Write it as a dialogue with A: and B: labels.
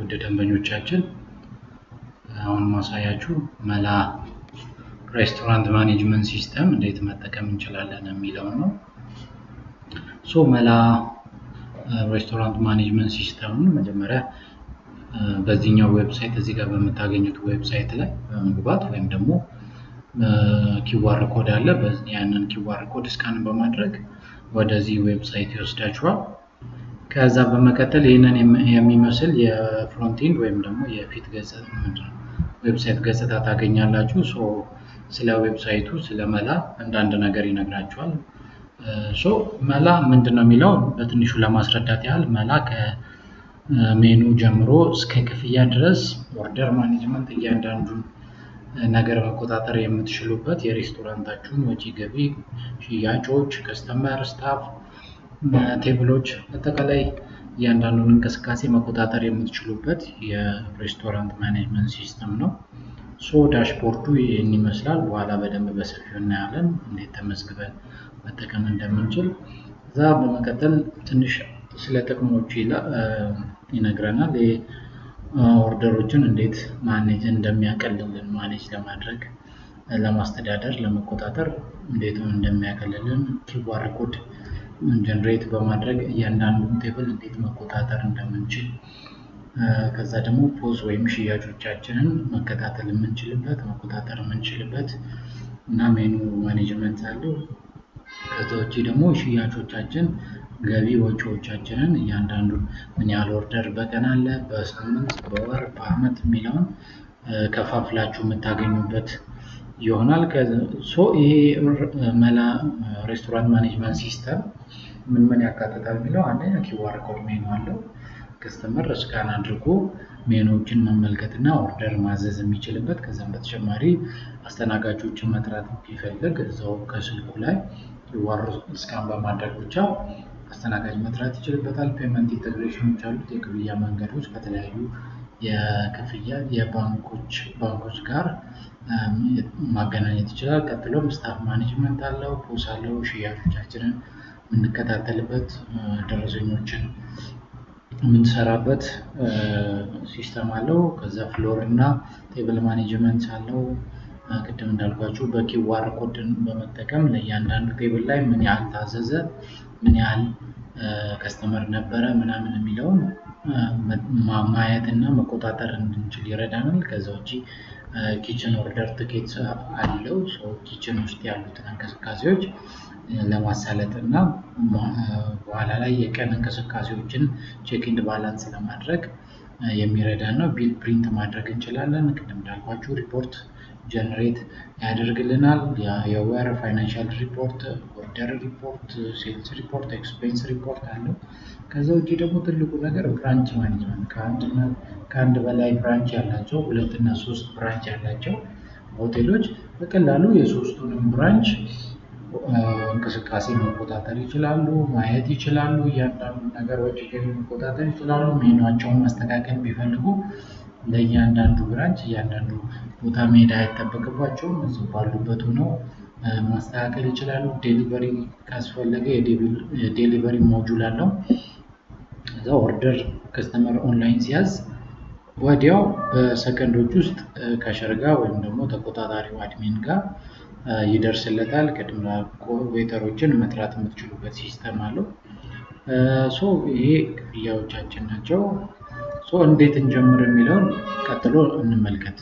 A: ውድ ደንበኞቻችን አሁን ማሳያችሁ መላ ሬስቶራንት ማኔጅመንት ሲስተም እንዴት መጠቀም እንችላለን የሚለው ነው። መላ ሬስቶራንት ማኔጅመንት ሲስተምን መጀመሪያ በዚህኛው ዌብሳይት እዚህ ጋር በምታገኙት ዌብሳይት ላይ በመግባት ወይም ደግሞ ኪውአር ኮድ አለ ያንን ኪውአር ኮድ ስካን በማድረግ ወደዚህ ዌብሳይት ይወስዳችኋል። ከዛ በመቀጠል ይሄንን የሚመስል የፍሮንት ኤንድ ወይም ደግሞ የፊት ዌብሳይት ገጽታ ታገኛላችሁ። ስለ ዌብሳይቱ ስለ መላ አንዳንድ ነገር ይነግራችኋል። መላ ምንድነው የሚለው በትንሹ ለማስረዳት ያህል መላ ከሜኑ ጀምሮ እስከ ክፍያ ድረስ ኦርደር ማኔጅመንት እያንዳንዱን ነገር መቆጣጠር የምትችሉበት የሬስቶራንታችሁን ወጪ ገቢ፣ ሽያጮች፣ ከስተመር፣ ስታፍ፣ ቴብሎች አጠቃላይ እያንዳንዱን እንቅስቃሴ መቆጣጠር የምትችሉበት የሬስቶራንት ማኔጅመንት ሲስተም ነው። ዳሽቦርዱ ይህን ይመስላል። በኋላ በደንብ በሰፊው እናያለን እንዴት ተመዝግበን መጠቀም እንደምንችል። እዛ በመቀጠል ትንሽ ስለ ጥቅሞቹ ይነግረናል። ኦርደሮችን እንዴት ማኔጅ እንደሚያቀልልን ማኔጅ ለማድረግ ለማስተዳደር ለመቆጣጠር እንዴት እንደሚያቀልልን ኪውአር ኮድ ጀነሬት በማድረግ እያንዳንዱን ቴብል እንዴት መቆጣጠር እንደምንችል፣ ከዛ ደግሞ ፖዝ ወይም ሽያጮቻችንን መከታተል የምንችልበት መቆጣጠር የምንችልበት እና ሜኑ ማኔጅመንት አለው። ከዛ ውጪ ደግሞ ሽያጮቻችን ገቢ ወጪዎቻችንን እያንዳንዱን ምን ያህል ኦርደር በቀን አለ፣ በሳምንት፣ በወር፣ በአመት የሚለውን ከፋፍላችሁ የምታገኙበት ይሆናል። ይሄ መላ ሬስቶራንት ማኔጅመንት ሲስተም ምን ያካትታል የሚለው አንደኛ ኪውአር ኮድ ሜኑ አለው። ከስተመር ስካን አድርጎ ሜኑዎችን መመልከትና ኦርደር ማዘዝ የሚችልበት፣ ከዛም በተጨማሪ አስተናጋጆችን መጥራት ቢፈልግ እዛው ከስልኩ ላይ ኪውአር ስካን በማድረግ ብቻ አስተናጋጅ መጥራት ይችልበታል። ፔመንት ኢንተግሬሽኖች አሉት። የክፍያ መንገዶች ከተለያዩ የክፍያ ባንኮች ጋር ማገናኘት ይችላል። ቀጥሎም ስታፍ ማኔጅመንት አለው፣ ፖስ አለው፣ ሽያጮቻችንን የምንከታተልበት ደረሰኞችን የምንሰራበት ሲስተም አለው። ከዛ ፍሎር እና ቴብል ማኔጅመንት አለው። ቅድም እንዳልኳችሁ በኪውአር ኮድን በመጠቀም ለእያንዳንዱ ቴብል ላይ ምን ያህል ታዘዘ፣ ምን ያህል ከስተመር ነበረ ምናምን የሚለውን ማየት እና መቆጣጠር እንድንችል ይረዳናል። ከዛ ውጪ ኪችን ኦርደር ትኬት አለው። ኪችን ውስጥ ያሉትን እንቅስቃሴዎች ለማሳለጥ እና በኋላ ላይ የቀን እንቅስቃሴዎችን ቼክ ኤንድ ባላንስ ለማድረግ የሚረዳን ነው። ቢል ፕሪንት ማድረግ እንችላለን። ቅድም እንዳልኳችሁ ሪፖርት ጀነሬት ያደርግልናል። የወር ፋይናንሻል ሪፖርት፣ ኦርደር ሪፖርት፣ ሴልስ ሪፖርት፣ ኤክስፔንስ ሪፖርት አለው። ከዛ ውጪ ደግሞ ትልቁ ነገር ብራንች ማኔጅመንት ከአንድ በላይ ብራንች ያላቸው 2 እና 3 ብራንች ያላቸው ሆቴሎች በቀላሉ የሶስቱንም ብራንች እንቅስቃሴ መቆጣጠር ይችላሉ፣ ማየት ይችላሉ። እያንዳንዱ ነገር ወጪ ገቢ መቆጣጠር ይችላሉ። ሜኗቸውን ማስተካከል ቢፈልጉ ለእያንዳንዱ ብራንች እያንዳንዱ ቦታ መሄድ አይጠበቅባቸውም። እዚሁ ባሉበት ሆነው ማስተካከል ይችላሉ። ዴሊቨሪ ካስፈለገ የዴሊቨሪ ሞጁል አለው። እዛ ኦርደር ከስተመር ኦንላይን ሲያዝ ወዲያው በሰከንዶች ውስጥ ከሸር ጋር ወይም ደግሞ ተቆጣጣሪው አድሚን ጋር ይደርስለታል። ቅድም ዌተሮችን መጥራት የምትችሉበት ሲስተም አለው። ይሄ ክፍያዎቻችን ናቸው። እንዴት እንጀምር የሚለውን ቀጥሎ እንመልከት።